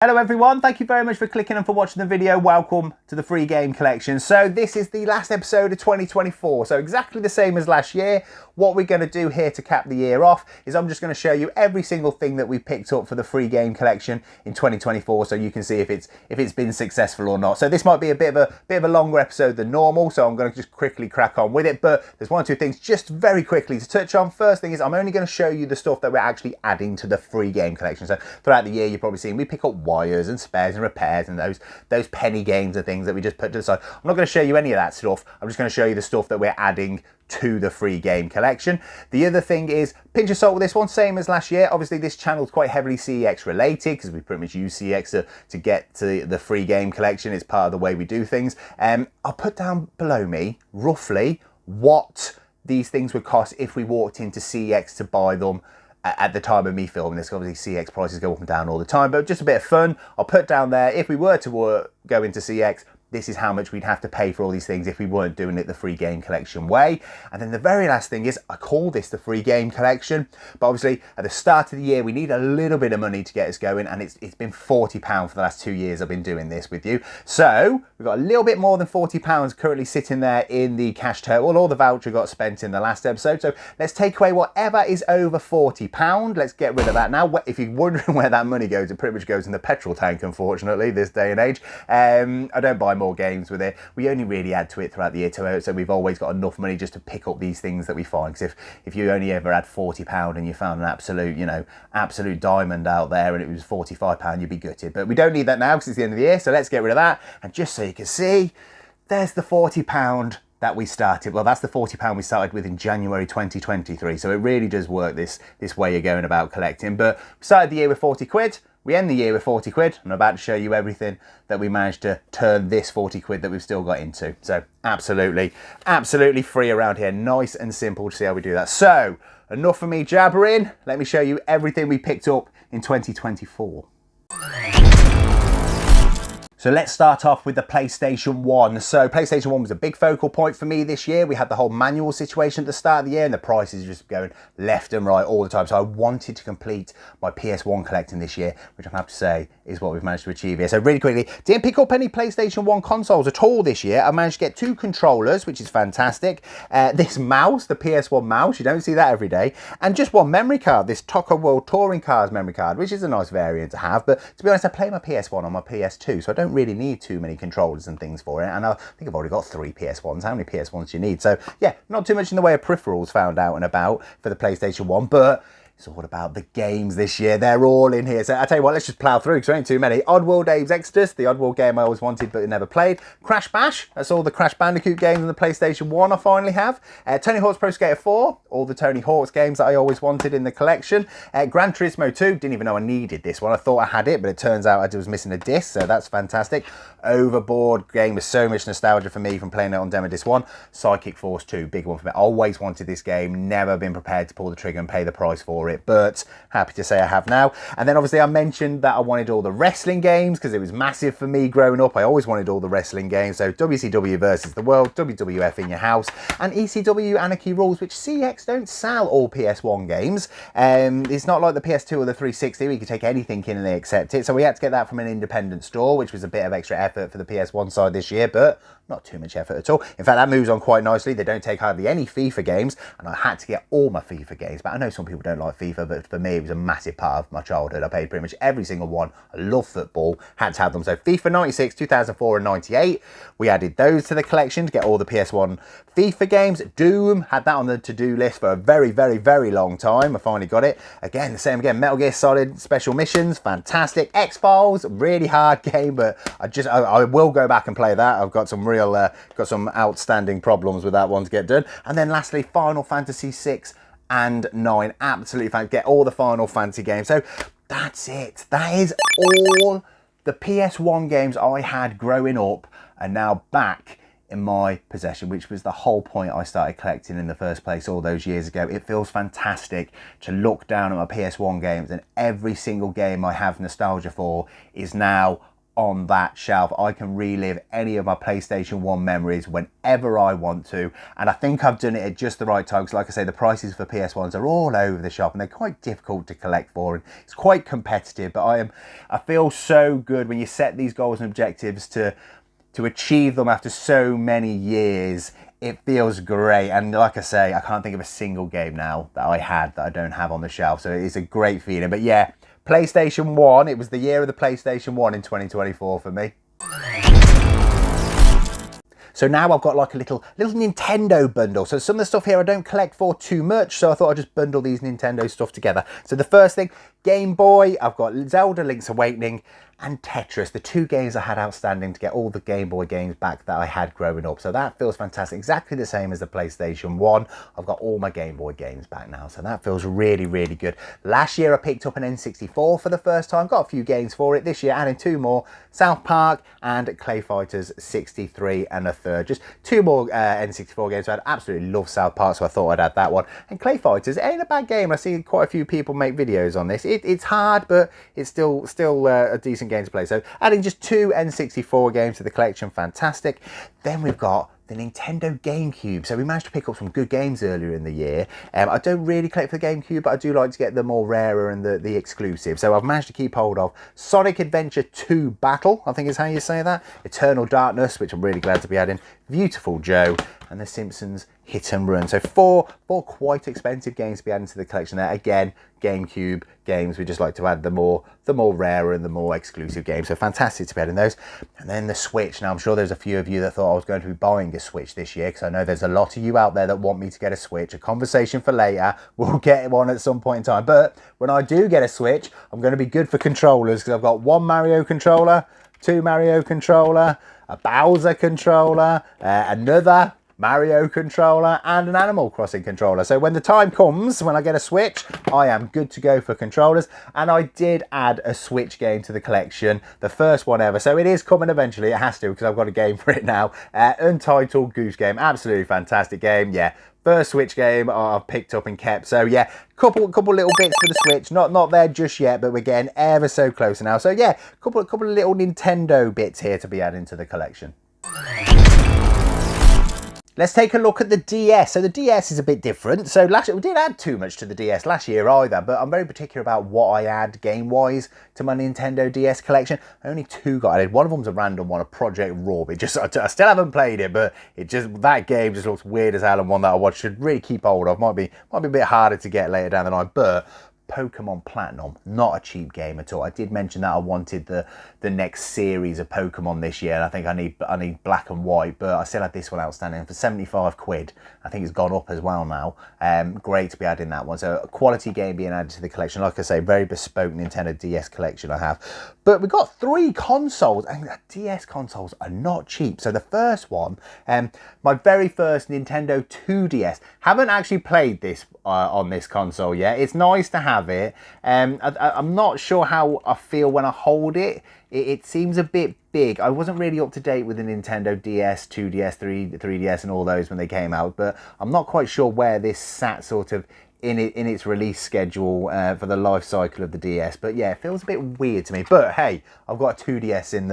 Hello everyone, thank you very much for clicking and for watching the video. Welcome to the free game collection. So this is the last episode of 2024, so exactly the same as last year. What we're going to do here to cap the year off is I'm just going to show you every single thing that we picked up for the free game collection in 2024, so you can see if it's been successful or not. So this might be a bit of a longer episode than normal, so I'm going to just quickly crack on with it, but there's one or two things just very quickly to touch on. First thing is I'm only going to show you the stuff that we're actually adding to the free game collection. So throughout the year you've probably seen we pick up wires and spares and repairs and those penny games and things that we just put to the side. I'm not going to show you any of that stuff. I'm just going to show you the stuff that we're adding to the free game collection. The other thing is, pinch of salt with this one, same as last year. Obviously this channel's quite heavily CEX related because we pretty much use CEX to get to the free game collection. It's part of the way we do things. I'll put down below me roughly what these things would cost if we walked into CEX to buy them at the time of me filming this. Obviously CEX prices go up and down all the time, but just a bit of fun. I'll put down there, if we were to go into CEX, this is how much we'd have to pay for all these things if we weren't doing it the free game collection way. And then the very last thing is, I call this the free game collection, but obviously at the start of the year we need a little bit of money to get us going, and it's been £40 for the last 2 years I've been doing this with you. So we've got a little bit more than £40 currently sitting there in the cash total. All the voucher got spent in the last episode, so let's take away whatever is over £40. Let's get rid of that now. If you're wondering where that money goes, it pretty much goes in the petrol tank, unfortunately, this day and age. I don't buy more games with it. We only really add to it throughout the year, so we've always got enough money just to pick up these things that we find. Because if you only ever had £40 and you found an absolute diamond out there and it was £45, you'd be gutted. But we don't need that now because it's the end of the year, so let's get rid of that. And just so you can see, there's the £40 that we started. Well, that's the £40 we started with in January 2023. So it really does work this way you're going about collecting. But we started the year with 40 quid. We end the year with 40 quid. I'm about to show you everything that we managed to turn this 40 quid that we've still got into. So absolutely free around here. Nice and simple to see how we do that. So enough of me jabbering. Let me show you everything we picked up in 2024. So let's start off with the PlayStation 1. So PlayStation 1 was a big focal point for me this year. We had the whole manual situation at the start of the year and the prices just going left and right all the time. So I wanted to complete my PS1 collecting this year, which I'm happy to say is what we've managed to achieve here. So really quickly, didn't pick up any PlayStation 1 consoles at all this year. I managed to get 2 controllers, which is fantastic. This mouse, the PS1 mouse, you don't see that every day. And just one memory card, this Taco World Touring Cars memory card, which is a nice variant to have. But to be honest, I play my PS1 on my PS2, so I don't really need too many controllers and things for it, and I think I've already got 3 PS1s. How many PS1s do you need? So yeah, not too much in the way of peripherals found out and about for the PlayStation 1, but it's all about the games this year. They're all in here. So I tell you what, let's just plough through because there ain't too many. Oddworld Abe's Exodus, the Oddworld game I always wanted but never played. Crash Bash, that's all the Crash Bandicoot games on the PlayStation 1 I finally have. Tony Hawk's Pro Skater 4, all the Tony Hawk's games that I always wanted in the collection. Gran Turismo 2, didn't even know I needed this one. I thought I had it, but it turns out I was missing a disc, so that's fantastic. Overboard game with so much nostalgia for me from playing it on Demo Disc 1. Psychic Force 2, big one for me. Always wanted this game, never been prepared to pull the trigger and pay the price for it, but happy to say I have now. And then obviously I mentioned that I wanted all the wrestling games because it was massive for me growing up. I always wanted all the wrestling games. So WCW versus the World, WWF in your house, and ECW Anarchy Rules, which CEX don't sell all PS1 games. It's not like the PS2 or the 360 where you could take anything in and they accept it. So we had to get that from an independent store, which was a bit of extra effort for the PS1 side this year, but not too much effort at all. In fact, that moves on quite nicely. They don't take hardly any FIFA games, and I had to get all my FIFA games. But I know some people don't like FIFA, but for me, it was a massive part of my childhood. I played pretty much every single one. I love football, had to have them. So FIFA 96, 2004 and 98, we added those to the collection to get all the PS1 FIFA games. Doom, had that on the to-do list for a very long time. I finally got it. Again, the same again, Metal Gear Solid Special Missions, fantastic. X-Files, really hard game, but I will go back and play that. I've got some got some outstanding problems with that one to get done. And then lastly, Final Fantasy 6 and 9. Absolutely fantastic. Get all the Final Fantasy games. So that's it. That is all the PS1 games I had growing up are now back in my possession, which was the whole point I started collecting in the first place all those years ago. It feels fantastic to look down at my PS1 games and every single game I have nostalgia for is now on that shelf. I can relive any of my PlayStation 1 memories whenever I want to, and I think I've done it at just the right time, because like I say, the prices for PS1s are all over the shop and they're quite difficult to collect for, and it's quite competitive, but I feel so good when you set these goals and objectives to achieve them after so many years. It feels great, and like I say, I can't think of a single game now that I don't have on the shelf, so it's a great feeling. But yeah, PlayStation 1, it was the year of the PlayStation 1 in 2024 for me. So now I've got like a little Nintendo bundle. So some of the stuff here I don't collect for too much, so I thought I'd just bundle these Nintendo stuff together. So the first thing, Game Boy, I've got Zelda Link's Awakening and Tetris, the two games I had outstanding to get all the Game Boy games back that I had growing up. So that feels fantastic, exactly the same as the PlayStation 1. I've got all my Game Boy games back now, so that feels really, really good. Last year I picked up an N64 for the first time, got a few games for it. This year adding two more, South Park and Clay Fighters 63 and a third. Just two more N64 games. So I absolutely love South Park, so I thought I'd add that one. And Clay Fighters ain't a bad game. I see quite a few people make videos on this. It's hard, but it's still a decent game to play. So adding just two N64 games to the collection, fantastic. Then we've got the Nintendo GameCube. So we managed to pick up some good games earlier in the year. I don't really collect for the GameCube, but I do like to get the more rarer and the exclusive. So I've managed to keep hold of Sonic Adventure 2 Battle, I think is how you say that. Eternal Darkness, which I'm really glad to be adding. Beautiful Joe, and The Simpsons Hit and Run. So four quite expensive games to be added to the collection there. Again, GameCube games, we just like to add the more rarer and the more exclusive games. So fantastic to be adding those. And then the Switch. Now I'm sure there's a few of you that thought I was going to be buying a Switch this year, because I know there's a lot of you out there that want me to get a Switch. A conversation for later. We'll get one at some point in time. But when I do get a Switch, I'm going to be good for controllers, because I've got one Mario controller, two Mario controller, a Bowser controller, another Mario controller and an Animal Crossing controller. So when the time comes, when I get a Switch, I am good to go for controllers. And I did add a Switch game to the collection, the first one ever. So it is coming eventually, it has to, because I've got a game for it now. Untitled Goose Game, absolutely fantastic game, yeah. First Switch game I've picked up and kept. So yeah, couple little bits for the Switch. Not there just yet, but we're getting ever so close now. So yeah, couple of little Nintendo bits here to be added to the collection. Let's take a look at the DS. So the DS is a bit different. So last year, we didn't add too much to the DS last year either, but I'm very particular about what I add game-wise to my Nintendo DS collection. Only two got added. One of them's a random one, a Project Raw. I still haven't played it, but that game just looks weird as hell, and one that I should really keep hold of. Might be a bit harder to get later down the line, but Pokemon Platinum, not a cheap game at all. I did mention that I wanted the next series of Pokemon this year, and I think I need Black and White, but I still had this one outstanding for 75 quid. I think it's gone up as well now. Great to be adding that one. So a quality game being added to the collection. Like I say, very bespoke Nintendo DS collection I have. But we've got three consoles, and the DS consoles are not cheap. So the first one, my very first Nintendo 2DS. Haven't actually played this on this console yet. It's nice to have it. I'm not sure how I feel when I hold it. It seems a bit big. I wasn't really up to date with the Nintendo DS, 2DS, 3DS and all those when they came out, but I'm not quite sure where this sat sort of in its release schedule for the life cycle of the DS. But yeah, it feels a bit weird to me. But hey, I've got a 2DS in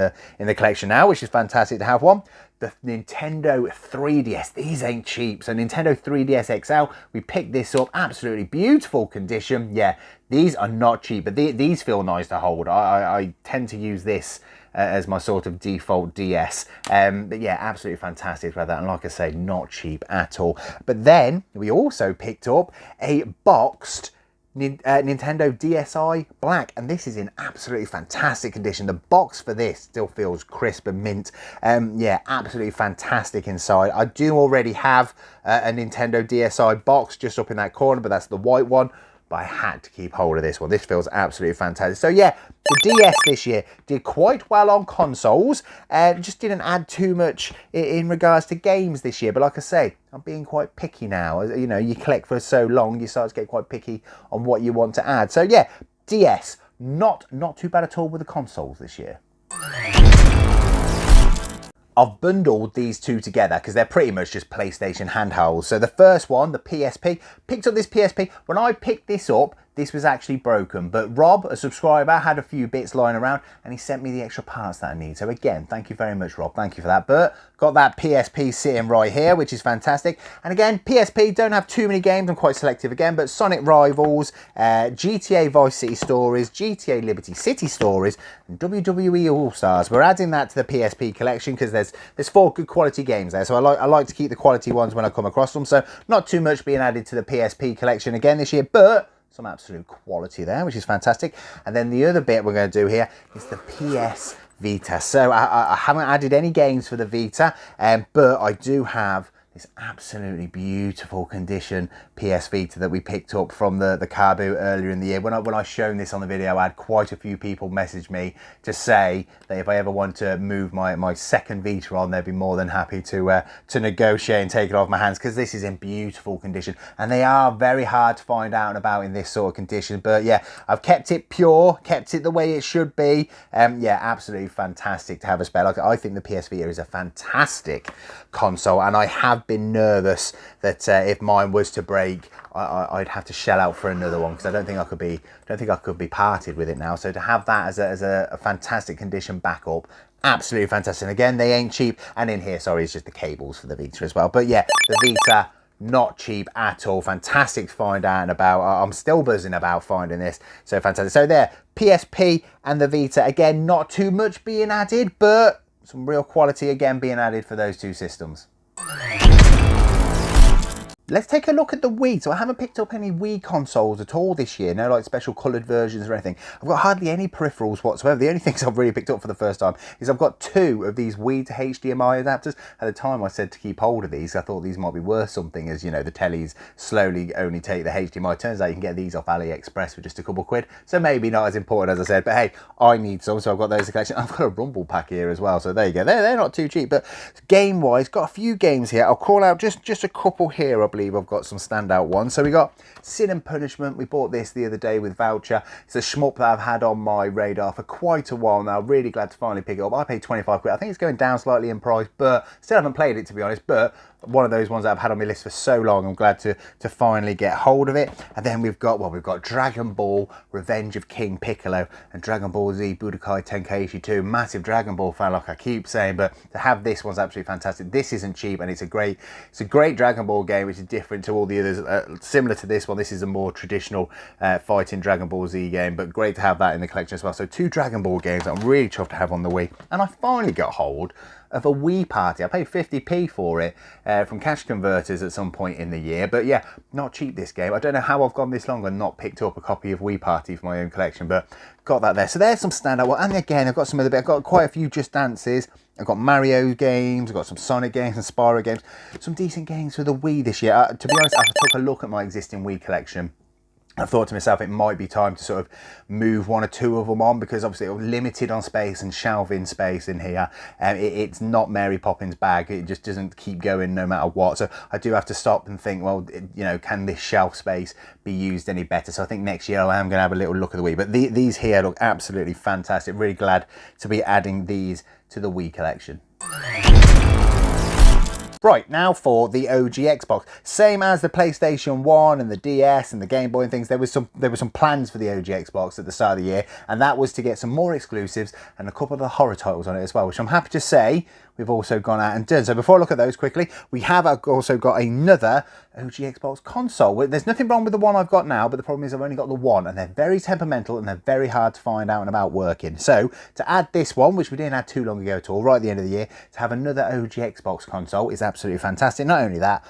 the collection now, which is fantastic to have one. The Nintendo 3DS, these ain't cheap. So Nintendo 3DS XL, we picked this up, absolutely beautiful condition. Yeah, these are not cheap, but these feel nice to hold. I tend to use this as my sort of default DS. But yeah, absolutely fantastic about that. And like I say, not cheap at all. But then we also picked up a boxed Nintendo DSi Black, and this is in absolutely fantastic condition. The box for this still feels crisp and mint. Yeah, absolutely fantastic inside. I do already have a Nintendo DSi box just up in that corner, but that's the white one. But I had to keep hold of this one. This feels absolutely fantastic. So yeah, the DS this year did quite well on consoles. Just didn't add too much in regards to games this year. But like I say, I'm being quite picky now. You know, you collect for so long, you start to get quite picky on what you want to add. So yeah, DS, not too bad at all with the consoles this year. I've bundled these two together because they're pretty much just PlayStation handhelds. So the first one, the PSP, picked up this PSP. When I picked this up, this was actually broken. But Rob, a subscriber, had a few bits lying around and he sent me the extra parts that I need. So again, thank you very much, Rob. Thank you for that. But got that PSP sitting right here, which is fantastic. And again, PSP don't have too many games. I'm quite selective again, but Sonic Rivals, GTA Vice City Stories, GTA Liberty City Stories, and WWE All-Stars. We're adding that to the PSP collection because there's 4 good quality games there. So I like to keep the quality ones when I come across them. So not too much being added to the PSP collection again this year, but some absolute quality there, which is fantastic. And then the other bit we're going to do here is the PS Vita. So I haven't added any games for the Vita, but I do have this absolutely beautiful condition PS Vita that we picked up from the car boot earlier in the year. When I shown this on the video, I had quite a few people message me to say that if I ever want to move my second Vita on, they'd be more than happy to negotiate and take it off my hands, because this is in beautiful condition and they are very hard to find out and about in this sort of condition. But yeah, I've kept it pure, kept it the way it should be. Yeah, absolutely fantastic to have a spare. Like, I think the PS Vita is a fantastic console, and I have been nervous that if mine was to break, I'd have to shell out for another one, because I don't think I could be parted with it now. So to have that as a fantastic condition backup, absolutely fantastic. And again, they ain't cheap. And in here, sorry, it's just the cables for the Vita as well. But yeah, the Vita, not cheap at all. Fantastic to find out and about. I'm still buzzing about finding this. So fantastic. So there, PSP and the Vita, again, not too much being added, but some real quality again being added for those two systems. Let's take a look at the Wii. So I haven't picked up any Wii consoles at all this year. No like special coloured versions or anything. I've got hardly any peripherals whatsoever. The only things I've really picked up for the first time is I've got 2 of these Wii to HDMI adapters. At the time I said to keep hold of these. I thought these might be worth something, as you know, the tellies slowly only take the HDMI. Turns out you can get these off AliExpress for just a couple quid. So maybe not as important as I said, but hey, I need some, so I've got those in the collection. I've got a Rumble pack here as well, so there you go. They're not too cheap, but game-wise, got a few games here. I'll call out just a couple here. I believe I've got some standout ones. So we got Sin and Punishment. We bought this the other day with voucher. It's a shmup that I've had on my radar for quite a while now. Really glad to finally pick it up. I paid 25 quid. I think it's going down slightly in price, but still haven't played it, to be honest. But one of those ones that I've had on my list for so long. I'm glad to finally get hold of it. And then we've got Dragon Ball Revenge of King Piccolo and Dragon Ball Z Budokai Tenkaichi 2. Massive Dragon Ball fan, like I keep saying, but to have this one's absolutely fantastic. This isn't cheap, and it's a great Dragon Ball game, which is different to all the others. Similar to this one, this is a more traditional fighting Dragon Ball Z game, but great to have that in the collection as well. So 2 Dragon Ball games that I'm really chuffed to have on the Wii. And I finally got hold of a Wii Party. I paid 50p for it from cash converters at some point in the year. But yeah, not cheap, this game. I don't know how I've gone this long and not picked up a copy of Wii Party for my own collection, but got that there. So there's some standout ones. And again, I've got some other bit. I've got quite a few Just Dances. I've got Mario games. I've got some Sonic games and Spyro games. Some decent games for the Wii this year. To be honest, I took a look at my existing Wii collection. I've thought to myself it might be time to sort of move 1 or 2 of them on, because obviously it was limited on space and shelving space in here. It's not Mary Poppins' bag. It just doesn't keep going no matter what. So I do have to stop and think, well, you know, can this shelf space be used any better? So I think next year I am going to have a little look at the Wii. But these here look absolutely fantastic. Really glad to be adding these to the Wii collection. Right, now for the OG Xbox. Same as the PlayStation 1 and the DS and the Game Boy and things, there were some plans for the OG Xbox at the start of the year, and that was to get some more exclusives and a couple of the horror titles on it as well, which I'm happy to say we've also gone out and done. So before I look at those quickly, we have also got another OG Xbox console. There's nothing wrong with the one I've got now, but the problem is I've only got the one, and they're very temperamental and they're very hard to find out and about working. So to add this one, which we didn't add too long ago at all, right at the end of the year, to have another OG Xbox console is absolutely fantastic. Not only that,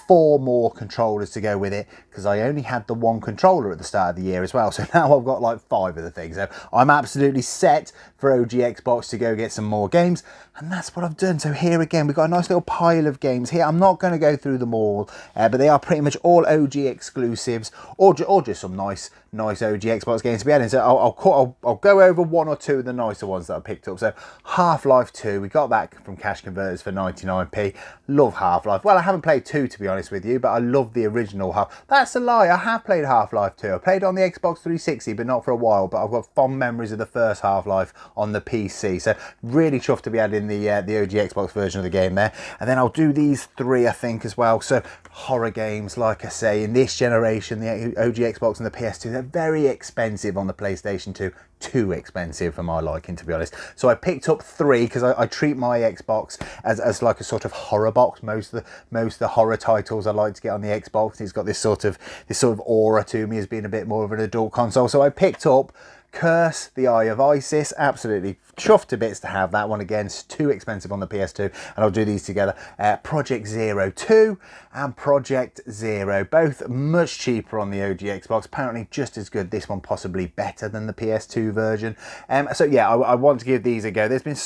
4 more controllers to go with it, because I only had the 1 controller at the start of the year as well. So now I've got like 5 of the things. So I'm absolutely set for OG Xbox to go get some more games, and that's what I've done. So here again, we've got a nice little pile of games here. I'm not going to go through them all, but they are pretty much all OG exclusives, or just some nice OG Xbox games to be added. So I'll go over 1 or 2 of the nicer ones that I picked up. So Half-Life 2, we got that from cash converters for 99p. Love Half-Life. Well, I haven't played 2 to be honest with you, but I love the original Half. That's a lie. I have played Half-Life 2. I played on the Xbox 360, but not for a while. But I've got fond memories of the first Half-Life on the PC. So really chuffed to be adding the OG Xbox version of the game there. And then I'll do these 3, I think, as well. So horror games, like I say, in this generation, the OG Xbox and the PS2, they're very expensive on the PlayStation 2. Too expensive for my liking, to be honest. So I picked up 3 because I treat my Xbox as like a sort of horror box. Most of the horror titles I like to get on the Xbox, it's got this sort of aura to me as being a bit more of an adult console. So I picked up Curse, the Eye of Isis. Absolutely chuffed to bits to have that one. Again, it's too expensive on the PS2, and I'll do these together. Project Zero 2 and Project Zero, both much cheaper on the OG Xbox, apparently just as good. This one possibly better than the PS2 version. So yeah, I want to give these a go. There's been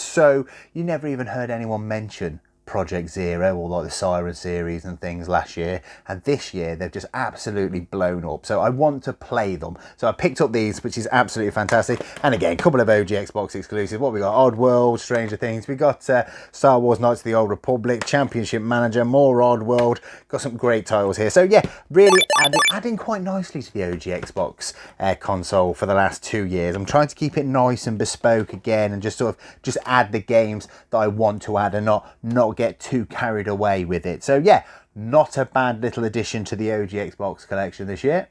you never even heard anyone mention Project Zero or like the Siren series and things last year, and this year they've just absolutely blown up. So I want to play them. So I picked up these, which is absolutely fantastic. And again, a couple of OG Xbox exclusives. What we got? Oddworld, Stranger Things. We got Star Wars Knights of the Old Republic, Championship Manager, more Oddworld. Got some great titles here. So yeah, really adding quite nicely to the OG Xbox console for the last 2 years. I'm trying to keep it nice and bespoke again, and just add the games that I want to add, and not get too carried away with it. So yeah, not a bad little addition to the OG Xbox collection this year.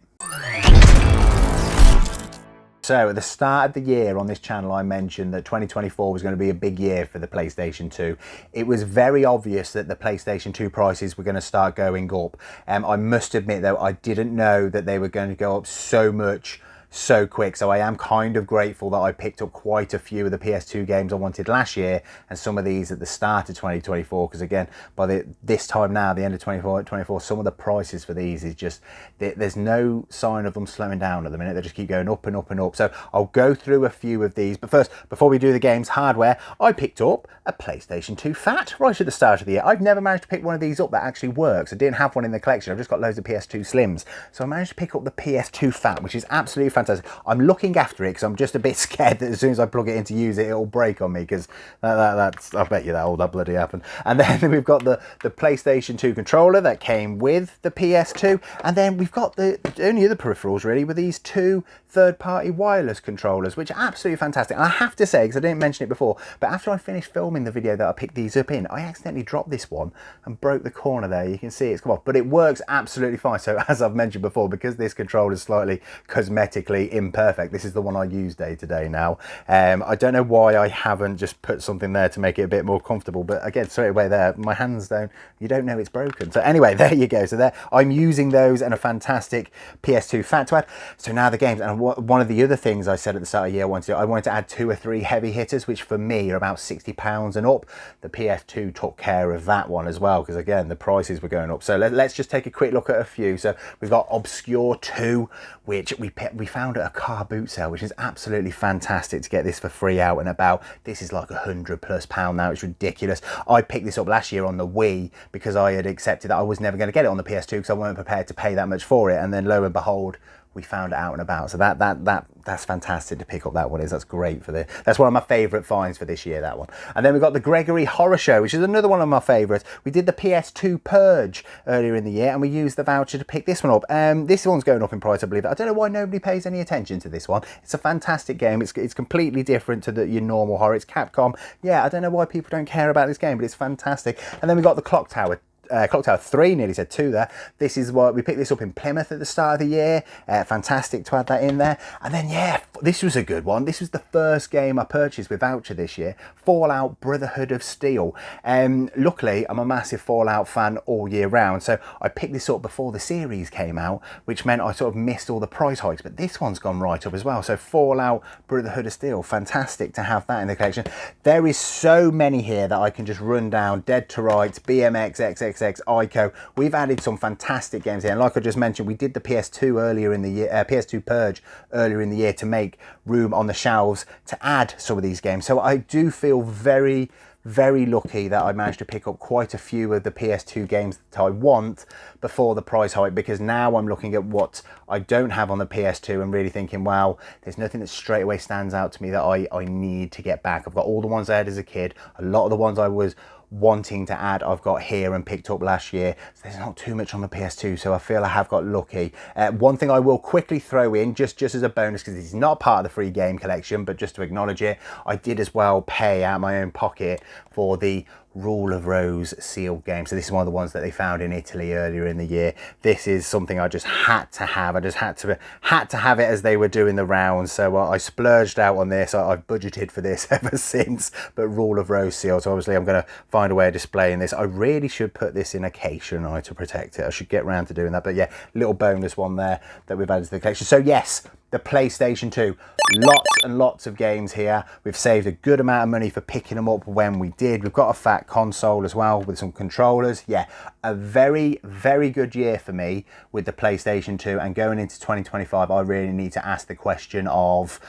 So at the start of the year on this channel, I mentioned that 2024 was going to be a big year for the PlayStation 2. It was very obvious that the PlayStation 2 prices were going to start going up. I must admit though, I didn't know that they were going to go up so much so quick. So I am kind of grateful that I picked up quite a few of the PS2 games I wanted last year, and some of these at the start of 2024, because again, by this time now, the end of 2024, some of the prices for these is just, there's no sign of them slowing down at the minute. They just keep going up and up and up. So I'll go through a few of these, but first, before we do the games, hardware, I picked up a PlayStation 2 Fat right at the start of the year. I've never managed to pick one of these up that actually works. I didn't have one in the collection. I've just got loads of PS2 Slims. So I managed to pick up the PS2 Fat, which is absolutely fantastic. I'm looking after it because I'm just a bit scared that as soon as I plug it in to use it, it'll break on me, because that's, I bet you that'll bloody happen. And then we've got the PlayStation 2 controller that came with the PS2, and then we've got the only other peripherals really with these 2 third-party wireless controllers, which are absolutely fantastic. And I have to say, because I didn't mention it before, but after I finished filming the video that I picked these up in, I accidentally dropped this one and broke the corner there. You can see it's come off, but it works absolutely fine. So as I've mentioned before, because this controller is slightly cosmetically imperfect, this is the one I use day to day now. I don't know why I haven't just put something there to make it a bit more comfortable, but again, straight away there, my hands you don't know it's broken. So anyway, there you go. So there, I'm using those, and a fantastic PS2 Fat to add. So now the games, and one of the other things I said at the start of the year I wanted to add 2 or 3 heavy hitters, which for me are about £60 and up. The PS2 took care of that one as well, because again, the prices were going up. So let's just take a quick look at a few. So we've got Obscure 2, which we found at a car boot sale, which is absolutely fantastic to get this for free out and about. This is like £100+ now. It's ridiculous. I picked this up last year on the Wii because I had accepted that I was never going to get it on the PS2 because I weren't prepared to pay that much for it, and then lo and behold, we found it out and about. So that's fantastic to pick up. That one is, that's great for that's one of my favorite finds for this year, that one. And then we've got the Gregory Horror Show, which is another one of my favorites. We did the PS2 Purge earlier in the year, and we used the voucher to pick this one up. This one's going up in price, I believe. I don't know why nobody pays any attention to this one. It's a fantastic game. It's completely different to your normal horror. It's Capcom. Yeah, I don't know why people don't care about this game, but it's fantastic. And then we got the Clock Tower 3, nearly said 2 there. This is what we picked this up in Plymouth at the start of the year. Fantastic to add that in there. And then yeah, this was a good one. This was the first game I purchased with voucher this year, Fallout Brotherhood of Steel. Luckily I'm a massive Fallout fan all year round, so I picked this up before the series came out, which meant I sort of missed all the price hikes, but this one's gone right up as well. So Fallout Brotherhood of Steel, fantastic to have that in the collection. There is so many here that I can just run down. Dead to Rights, BMX, XXX, ICO. We've added some fantastic games here, and like I just mentioned, we did the PS2 earlier in the year, PS2 Purge earlier in the year to make room on the shelves to add some of these games. So I do feel very lucky that I managed to pick up quite a few of the PS2 games that I want before the price hike, because now I'm looking at what I don't have on the PS2 and really thinking, wow, there's nothing that straight away stands out to me that I need to get back. I've got all the ones I had as a kid, a lot of the ones I was wanting to add I've got here and picked up last year. So there's not too much on the PS2, so I feel I have got lucky. One thing I will quickly throw in, just as a bonus, because it's not part of the free game collection, but just to acknowledge it, I did as well pay out my own pocket for the Rule of Rose sealed game. So this is one of the ones that they found in Italy earlier in the year. This is something I just had to have. I just had to have it as they were doing the rounds. So I splurged out on this. I've budgeted for this ever since. But Rule of Rose sealed. So obviously I'm going to find a way of displaying this. I really should put this in a case, shouldn't I, to protect it. I should get around to doing that. But yeah, little bonus one there that we've added to the collection. So yes, the PlayStation 2, lots and lots of games here. We've saved a good amount of money for picking them up when we did. We've got a fat console as well with some controllers. Yeah, a very, very good year for me with the PlayStation 2, and going into 2025, I really need to ask the question of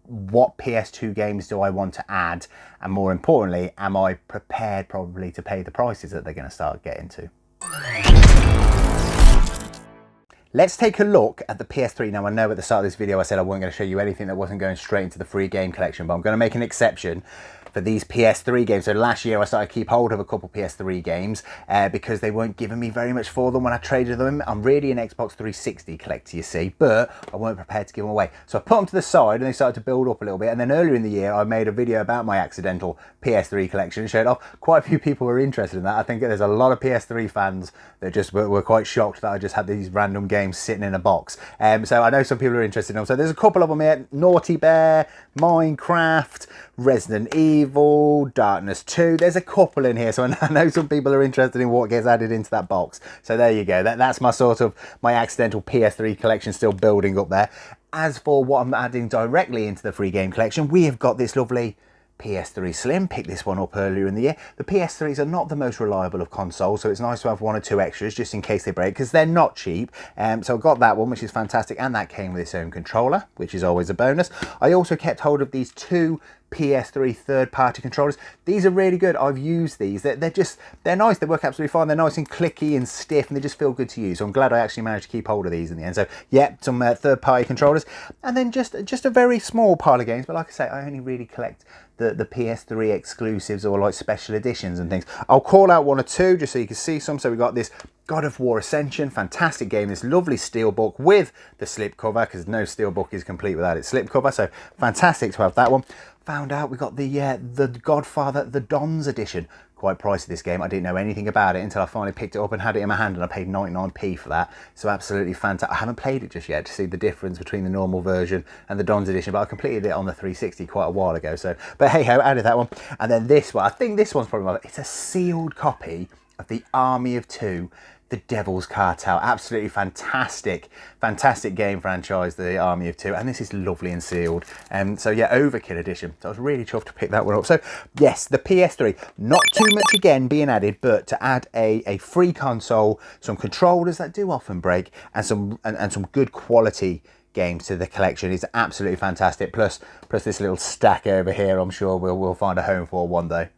what PS2 games do I want to add? And more importantly, am I prepared probably to pay the prices that they're going to start getting to? Let's take a look at the PS3. Now, I know at the start of this video I said I wasn't going to show you anything that wasn't going straight into the free game collection, but I'm going to make an exception for these PS3 games. So last year I started to keep hold of a couple PS3 games because they weren't giving me very much for them when I traded them. I'm really an Xbox 360 collector, you see, but I weren't prepared to give them away. So I put them to the side and they started to build up a little bit. And then earlier in the year, I made a video about my accidental PS3 collection and showed off. Quite a few people were interested in that. I think there's a lot of PS3 fans that just were quite shocked that I just had these random games sitting in a box. So I know some people are interested in them. So there's a couple of them here: Naughty Bear, Minecraft, Resident Evil, Darkness 2. There's a couple in here, so I know some people are interested in what gets added into that box. So there you go. That's my sort of my accidental PS3 collection still building up there. As for what I'm adding directly into the free game collection, we have got this lovely PS3 Slim. Picked this one up earlier in the year. The PS3s are not the most reliable of consoles, so it's nice to have one or two extras just in case they break, because they're not cheap. So I got that one, which is fantastic, and that came with its own controller, which is always a bonus. I also kept hold of these two PS3 third-party controllers. These are really good. I've used these. They're nice. They work absolutely fine. They're nice and clicky and stiff, and they just feel good to use. So I'm glad I actually managed to keep hold of these in the end. So yeah, some third-party controllers, and then just a very small pile of games. But like I say, I only really collect the PS3 exclusives or like special editions and things. I'll call out one or two just so you can see some. So we got this God of War Ascension, fantastic game. This lovely steelbook with the slipcover, because no steelbook is complete without its slipcover. So fantastic to have that one. Found out we got the Godfather, the Dons edition. Quite pricey, this game. I didn't know anything about it until I finally picked it up and had it in my hand, and I paid 99p for that. So absolutely fantastic. I haven't played it just yet to see the difference between the normal version and the Dons edition, but I completed it on the 360 quite a while ago. So, but hey ho, added that one. And then this one, I think this one's probably it's a sealed copy of the Army of Two, The Devil's Cartel. Absolutely fantastic game franchise, the Army of Two, and this is lovely and sealed. So yeah, Overkill edition. So I was really chuffed to pick that one up. So yes, the PS3, not too much again being added, but to add a free console, some controllers that do often break, and some good quality games to the collection is absolutely fantastic. Plus this little stack over here, I'm sure we'll find a home for one day.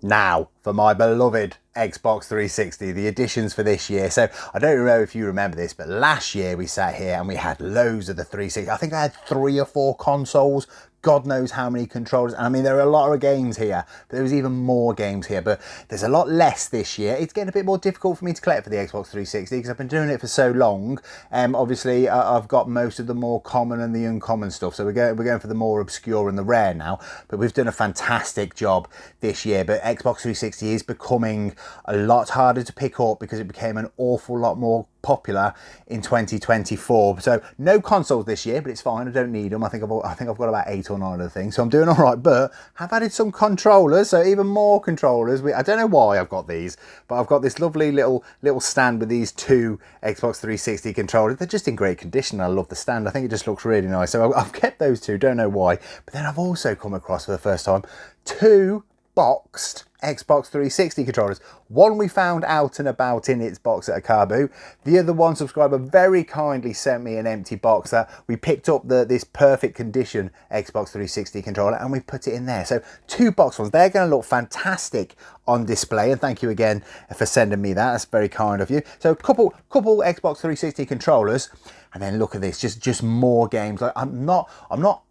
Now, for my beloved Xbox 360, the additions for this year. So I don't know if you remember this, but last year we sat here and we had loads of the 360. I think I had 3 or 4 consoles, God knows how many controllers. And I mean, there are a lot of games here, but there was even more games here, but there's a lot less this year. It's getting a bit more difficult for me to collect for the Xbox 360 because I've been doing it for so long. Obviously I've got most of the more common and the uncommon stuff. So we're going for the more obscure and the rare now, but we've done a fantastic job this year. But Xbox 360 is becoming a lot harder to pick up because it became an awful lot more popular in 2024. So no consoles this year, but it's fine. I don't need them. I think I've got about 8 or 9 of the things, so I'm doing all right. But I've added some controllers, so even more controllers. I don't know why I've got these, but I've got this lovely little stand with these 2 Xbox 360 controllers. They're just in great condition. I love the stand. I think it just looks really nice. So I've kept those 2. Don't know why. But then I've also come across for the first time 2 boxed Xbox 360 controllers. One we found out and about in its box at a car boot. The other one, subscriber very kindly sent me an empty box that we picked up this perfect condition Xbox 360 controller and we put it in there. So 2 box ones. They're going to look fantastic on display, and thank you again for sending me that. That's very kind of you. So a couple Xbox 360 controllers. And then look at this, just more games. Like I'm not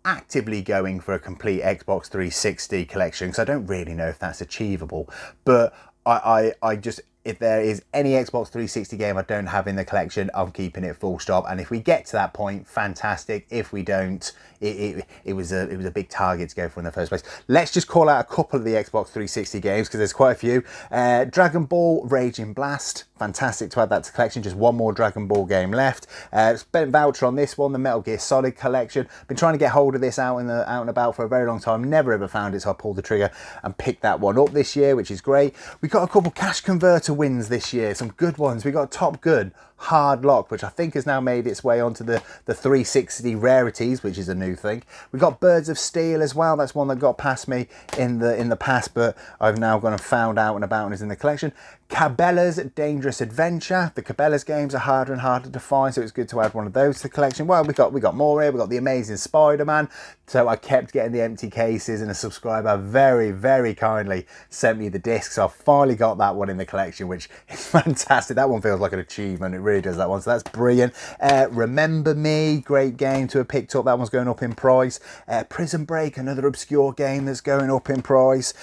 actively going for a complete Xbox 360 collection because I don't really know if that's achievable. But I just if there is any Xbox 360 game I don't have in the collection, I'm keeping it full stop. And if we get to that point, fantastic. If we don't, it was a big target to go for in the first place. Let's just call out a couple of the Xbox 360 games because there's quite a few. Dragon Ball Raging Blast, fantastic to add that to collection. Just one more Dragon Ball game left. Spent voucher on this one, the Metal Gear Solid collection. Been trying to get hold of this out and about for a very long time. Never ever found it, so I pulled the trigger and picked that one up this year, which is great. We got a couple cash converter wins this year, some good ones. We got Top Gun Hard Lock, which I think has now made its way onto the 360 rarities, which is a new thing. We got Birds of Steel as well. That's one that got past me in the past, but I've now gone and found out and about and is in the collection. Cabela's Dangerous Adventure. The Cabela's games are harder and harder to find, so it's good to add one of those to the collection. Well, we got more here. We got The Amazing Spider-Man. So I kept getting the empty cases, and a subscriber very, very kindly sent me the disc. So I finally got that one in the collection, which is fantastic. That one feels like an achievement. It really does, that one. So that's brilliant. Remember Me, great game to have picked up. That one's going up in price. Prison Break, another obscure game that's going up in price.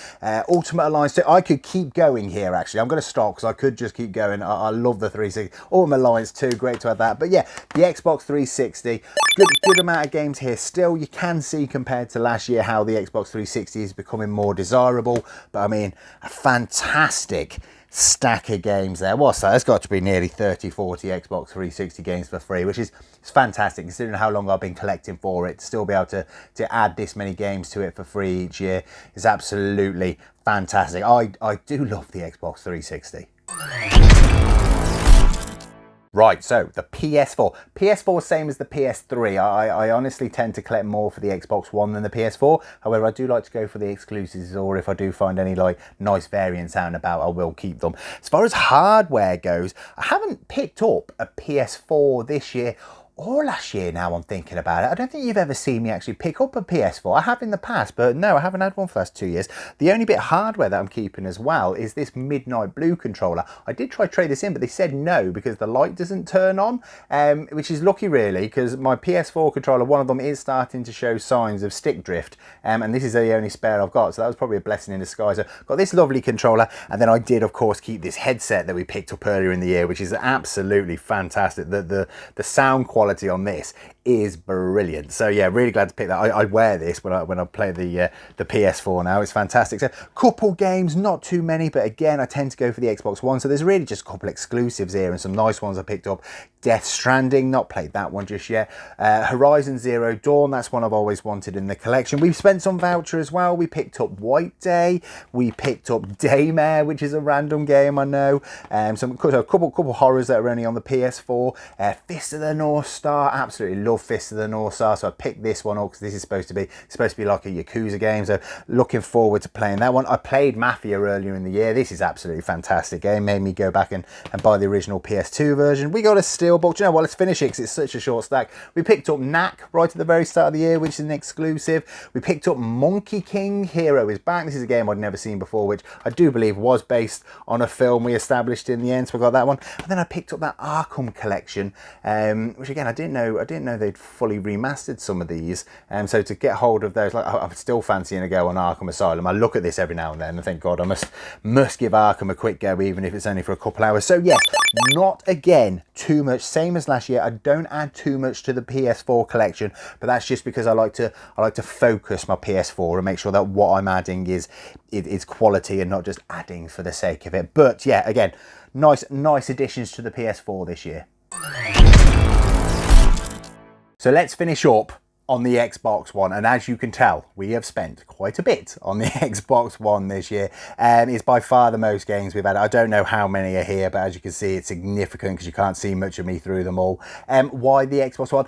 Ultimate Alliance 2. I could keep going here, actually. I'm going to stop because I could just keep going. I love the 360. Ultimate Alliance 2, great to have that. But yeah, the Xbox 360, good amount of games here still. You can see compared to last year how the Xbox 360 is becoming more desirable. But I mean, a fantastic stack of games there. What's that? It's got to be nearly 30, 40 Xbox 360 games for free, which is fantastic considering how long I've been collecting for it. To still be able to add this many games to it for free each year is absolutely fantastic. I do love the Xbox 360. Right, so the PS4. PS4 same as the PS3. I honestly tend to collect more for the Xbox One than the PS4. However, I do like to go for the exclusives, or if I do find any like nice variants out and about, I will keep them. As far as hardware goes, I haven't picked up a PS4 this year or last year now I'm thinking about it. I don't think you've ever seen me actually pick up a PS4. I have in the past, but no, I haven't had one for the last 2 years. The only bit of hardware that I'm keeping as well is this Midnight Blue controller. I did try to trade this in, but they said no because the light doesn't turn on, which is lucky really, because my PS4 controller, one of them is starting to show signs of stick drift, and this is the only spare I've got, so that was probably a blessing in disguise. So got this lovely controller, and then I did of course keep this headset that we picked up earlier in the year, which is absolutely fantastic. The sound quality on this is brilliant. So yeah, really glad to pick that. I wear this when I play the PS4 now. It's fantastic. So couple games, not too many, but again I tend to go for the Xbox One, so there's really just a couple exclusives here and some nice ones I picked up. Death Stranding, not played that one just yet. Horizon Zero Dawn, that's one I've always wanted in the collection. We've spent some voucher as well. We picked up White Day, we picked up Daymare, which is a random game I know, a couple horrors that are only on the PS4. Fist of the North Star, absolutely love Fist of the North Star, so I picked this one up because this is supposed to be like a Yakuza game, so looking forward to playing that one. I played Mafia earlier in the year. This is absolutely fantastic game, made me go back and buy the original PS2 version. We got a steelbook. You know what, let's finish it because it's such a short stack. We picked up Knack right at the very start of the year, which is an exclusive. We picked up Monkey King, Hero is Back. This is a game I'd never seen before, which I do believe was based on a film we established in the end, so I got that one. And then I picked up that Arkham collection, which again I didn't know they'd fully remastered some of these, so to get hold of those, like I'm still fancying a go on Arkham Asylum. I look at this every now and then and think, God, I must give Arkham a quick go, even if it's only for a couple hours. So yes, not again too much, same as last year. I don't add too much to the PS4 collection, but that's just because I like to focus my PS4 and make sure that what I'm adding is quality and not just adding for the sake of it. But yeah, again, nice additions to the PS4 this year. So let's finish up on the Xbox One, and as you can tell, we have spent quite a bit on the Xbox One this year. It's by far the most games we've had. I don't know how many are here, but as you can see, it's significant because you can't see much of me through them all. Why the Xbox One?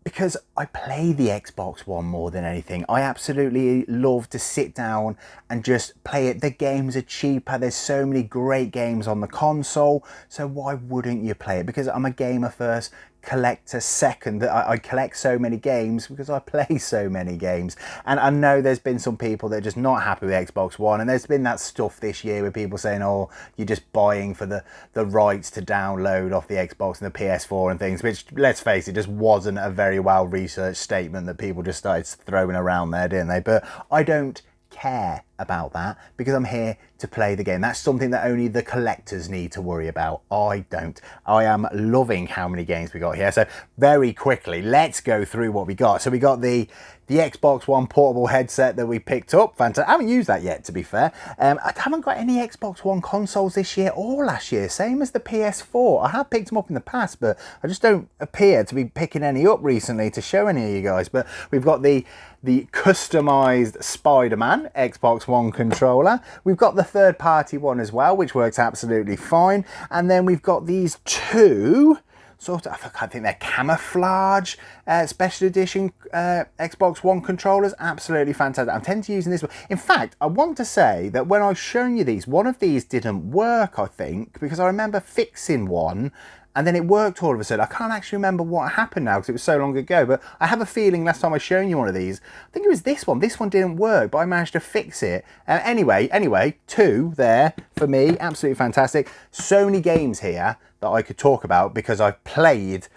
Because I play the Xbox One more than anything. I absolutely love to sit down and just play it. The games are cheaper. There's so many great games on the console, so why wouldn't you play it? Because I'm a gamer first, collector second. I collect so many games because I play so many games, and I know there's been some people that are just not happy with Xbox One, and there's been that stuff this year with people saying, oh, you're just buying for the rights to download off the Xbox and the PS4 and things, which, let's face it, just wasn't a very well researched statement that people just started throwing around there, didn't they? But I don't care. about that because I'm here to play the game. That's something that only the collectors need to worry about. I don't. I am loving how many games we got here. So very quickly, let's go through what we got. So we got the Xbox One portable headset that we picked up. Fantastic. I haven't used that yet, to be fair. I haven't got any Xbox One consoles this year or last year, same as the PS4. I have picked them up in the past, but I just don't appear to be picking any up recently to show any of you guys. But we've got the customized Spider-Man Xbox One controller. We've got the third-party one as well, which works absolutely fine. And then we've got these two sort of, I think they're camouflage special edition Xbox One controllers. Absolutely fantastic. I'm tending to using this one. In fact, I want to say that when I've shown you these, one of these didn't work, I think, because I remember fixing one and then it worked all of a sudden. I can't actually remember what happened now because it was so long ago, but I have a feeling last time I shown you one of these, I think it was this one. This one didn't work, but I managed to fix it. Anyway, two there for me. Absolutely fantastic. So many games here that I could talk about because I've played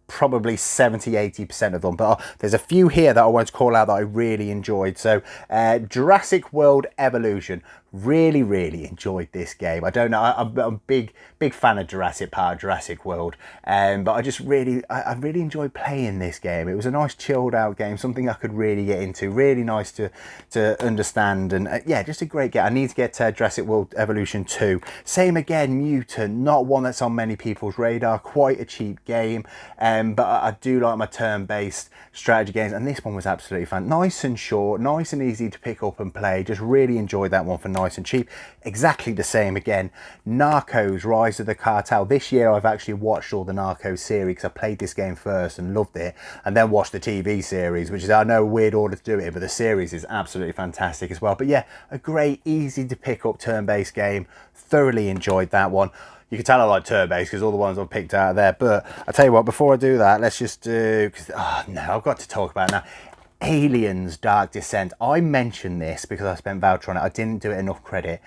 probably 70-80% of them, but there's a few here that I want to call out that I really enjoyed. So Jurassic World Evolution, really enjoyed this game. I don't know, I'm a big fan of Jurassic Park, Jurassic World, but I just really enjoyed playing this game. It was a nice chilled out game, something I could really get into, really nice to understand, and yeah, just a great game. I need to get Jurassic World Evolution 2. Same again, Mutant, not one that's on many people's radar, quite a cheap game, but I do like my turn-based strategy games, and this one was absolutely fun. Nice and short, nice and easy to pick up and play. Just really enjoyed that one for nice and cheap. Exactly the same again. Narcos Rise of the Cartel. This year I've actually watched all the Narcos series because I played this game first and loved it, and then watched the TV series, which is, I know, a weird order to do it, but the series is absolutely fantastic as well. But yeah, a great, easy to pick up turn-based game. Thoroughly enjoyed that one. You can tell I like turn-based because all the ones I've picked out of there. But I tell you what, before I do that, let's just do, because I've got to talk about it now. Aliens Dark Descent. I mentioned this because I spent voucher on it. I didn't do it enough credit.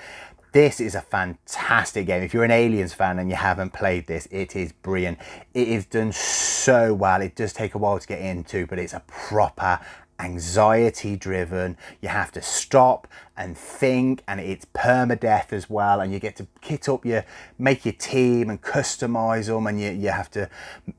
This is a fantastic game. If you're an Aliens fan and you haven't played this, it is brilliant. It is done so well. It does take a while to get into, but it's a proper anxiety driven. You have to stop and think, and it's permadeath as well, and you get to kit up make your team and customize them, and you have to,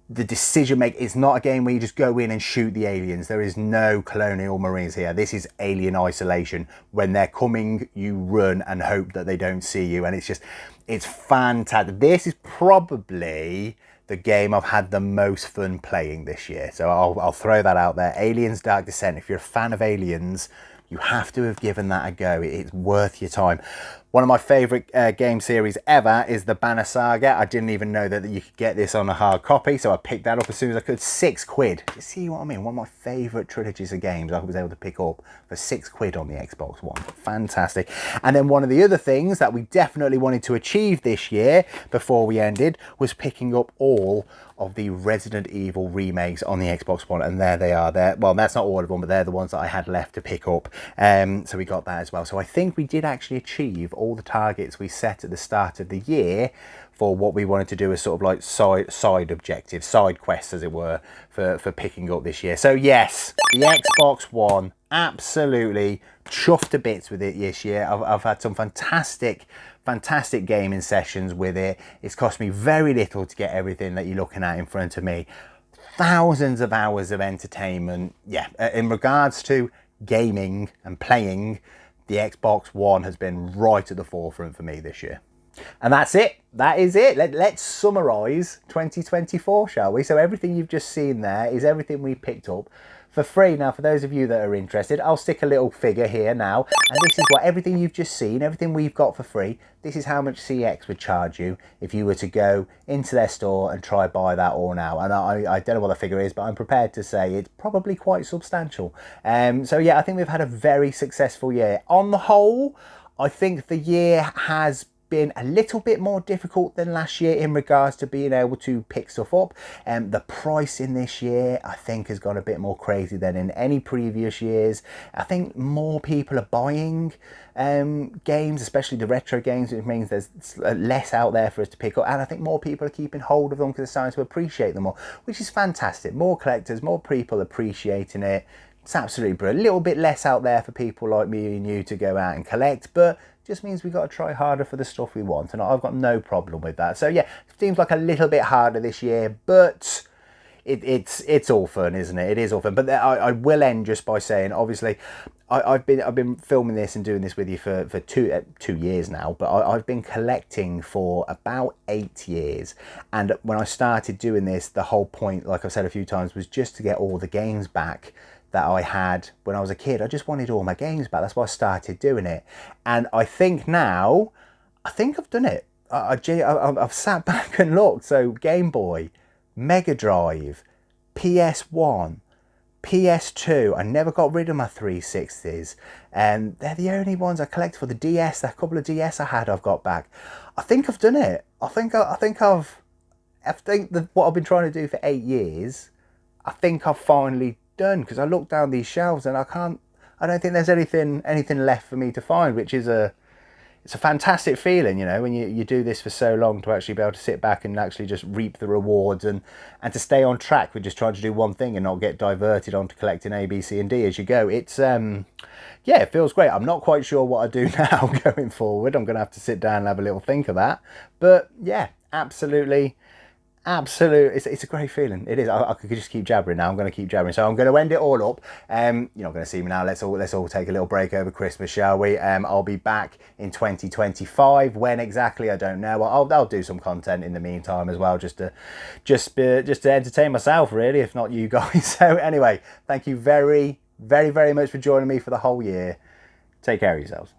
the decision make. It's not a game where you just go in and shoot the aliens. There is no colonial marines here. This is alien isolation. When they're coming, you run and hope that they don't see you, and it's fantastic. This is probably the game I've had the most fun playing this year. So I'll throw that out there. Aliens Dark Descent. If you're a fan of Aliens, you have to have given that a go. It's worth your time. One of my favourite game series ever is the Banner Saga. I didn't even know that you could get this on a hard copy, so I picked that up as soon as I could. £6. You see what I mean? One of my favourite trilogies of games I was able to pick up for £6 on the Xbox One. Fantastic. And then one of the other things that we definitely wanted to achieve this year before we ended was picking up all of the Resident Evil remakes on the Xbox One, and there they are. Well, that's not all of them, but they're the ones that I had left to pick up. So we got that as well. So I think we did actually achieve all the targets we set at the start of the year for what we wanted to do as sort of like side objectives, side quests as it were, for picking up this year. So yes, the Xbox One, absolutely chuffed to bits with it this year. I've had some fantastic gaming sessions with it. It's cost me very little to get everything that you're looking at in front of me. Thousands of hours of entertainment. Yeah, in regards to gaming and playing, the Xbox One has been right at the forefront for me this year. And that's it. That is it. Let's summarise 2024, shall we? So everything you've just seen there is everything we picked up for free. Now, for those of you that are interested, I'll stick a little figure here now. And this is what everything you've just seen, everything we've got for free, this is how much CEX would charge you if you were to go into their store and try buy that all now. And I don't know what the figure is, but I'm prepared to say it's probably quite substantial. So yeah, I think we've had a very successful year. On the whole, I think the year has been a little bit more difficult than last year in regards to being able to pick stuff up. The pricing this year, I think, has gone a bit more crazy than in any previous years. I think more people are buying games, especially the retro games, which means there's less out there for us to pick up, and I think more people are keeping hold of them because they're starting to appreciate them more, which is fantastic. More collectors, more people appreciating it. It's absolutely brilliant. A little bit less out there for people like me and you to go out and collect, but just means we've got to try harder for the stuff we want, and I've got no problem with that. So yeah, it seems like a little bit harder this year, but it's all fun, isn't it? It is all fun. But I will end just by saying, obviously, I've been filming this and doing this with you for 2 years now, but I've been collecting for about 8 years. And when I started doing this, the whole point, like I've said a few times, was just to get all the games back that I had when I was a kid. I just wanted all my games back. That's why I started doing it. And I think now, I think I've done it. I've sat back and looked. So Game Boy, Mega Drive, PS1, PS2. I never got rid of my 360s, and they're the only ones I collect. For the DS, that couple of DS I had, I've got back. I think I've done it. I think that what I've been trying to do for 8 years, I think I've finally done, because I look down these shelves and I don't think there's anything left for me to find, which is it's a fantastic feeling, you know, when you do this for so long, to actually be able to sit back and actually just reap the rewards, and to stay on track with just trying to do one thing and not get diverted onto collecting A, B, C and D as you go. It's yeah, it feels great. I'm not quite sure what I do now going forward. I'm gonna have to sit down and have a little think of that, but yeah, absolutely. It's a great feeling. It is. I could just keep jabbering now. I'm going to keep jabbering, so I'm going to end it all up. You're not going to see me now. Let's all take a little break over Christmas, shall we? I'll be back in 2025. When exactly, I don't know. I'll do some content in the meantime as well, just to entertain myself, really, if not you guys. So anyway, thank you very, very, very much for joining me for the whole year. Take care of yourselves.